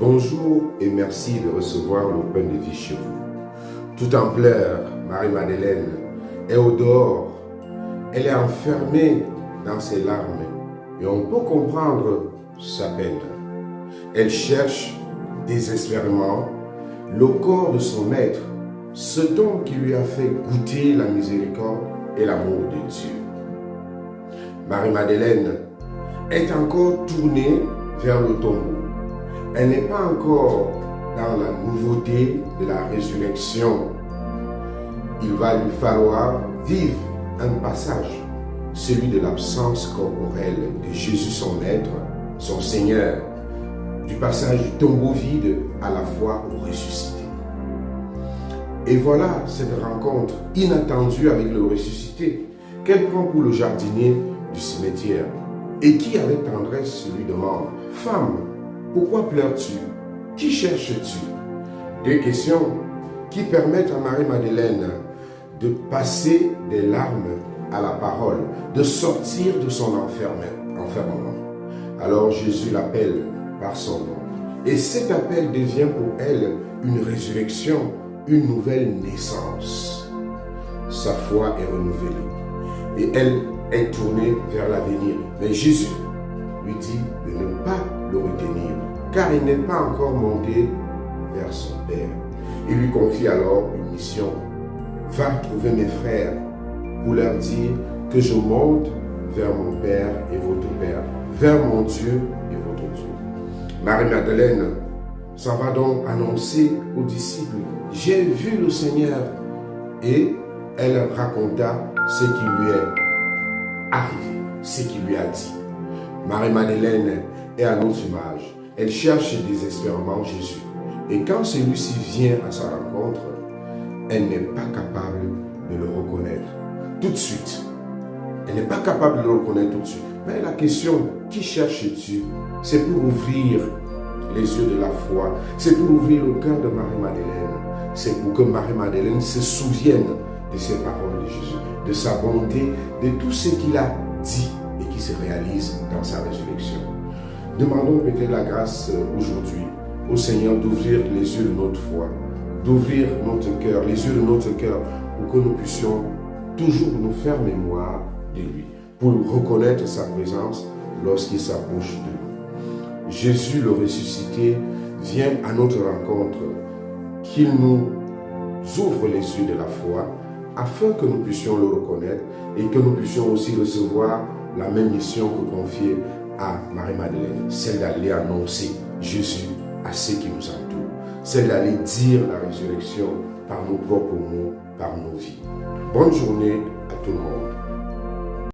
Bonjour et merci de recevoir le pain de vie chez vous. Tout en pleurs, Marie-Madeleine est au dehors. Elle est enfermée dans ses larmes et on peut comprendre sa peine. Elle cherche désespérément le corps de son maître, cet homme qui lui a fait goûter la miséricorde et l'amour de Dieu. Marie-Madeleine est encore tournée vers le tombeau. Elle n'est pas encore dans la nouveauté de la résurrection. Il va lui falloir vivre un passage, celui de l'absence corporelle de Jésus son Maître, son Seigneur, du passage du tombeau vide à la foi au ressuscité. Et voilà cette rencontre inattendue avec le ressuscité qu'elle prend pour le jardinier du cimetière et qui avec tendresse lui demande « Femme, pourquoi pleures-tu? Qui cherches-tu » Deux questions qui permettent à Marie-Madeleine de passer des larmes à la parole, de sortir de son enfermement. Alors Jésus l'appelle par son nom. Et cet appel devient pour elle une résurrection, une nouvelle naissance. Sa foi est renouvelée et elle est tournée vers l'avenir. Mais Jésus lui dit de ne pas le retenir, car il n'est pas encore monté vers son Père. Il lui confie alors une mission. Va trouver mes frères pour leur dire que je monte vers mon Père et votre Père, vers mon Dieu et votre Dieu. Marie-Madeleine s'en va donc annoncer aux disciples, j'ai vu le Seigneur, et elle raconta ce qui lui est arrivé, ce qu'il lui a dit. Marie-Madeleine est à notre image. Elle cherche désespérément Jésus. Et quand celui-ci vient à sa rencontre, elle n'est pas capable de le reconnaître tout de suite. Elle n'est pas capable de le reconnaître tout de suite. Mais la question, qui cherches-tu? C'est pour ouvrir les yeux de la foi. C'est pour ouvrir le cœur de Marie-Madeleine. C'est pour que Marie-Madeleine se souvienne de ces paroles de Jésus, de sa bonté, de tout ce qu'il a dit et qui se réalise dans sa résurrection. Demandons peut-être la grâce aujourd'hui au Seigneur d'ouvrir les yeux de notre foi, d'ouvrir notre cœur, les yeux de notre cœur, pour que nous puissions toujours nous faire mémoire de lui, pour reconnaître sa présence lorsqu'il s'approche de nous. Jésus le ressuscité vient à notre rencontre, qu'il nous ouvre les yeux de la foi, afin que nous puissions le reconnaître et que nous puissions aussi recevoir la même mission que confiée à Marie-Madeleine, celle d'aller annoncer Jésus à ceux qui nous entourent, celle d'aller dire la résurrection par nos propres mots, par nos vies. Bonne journée à tout le monde.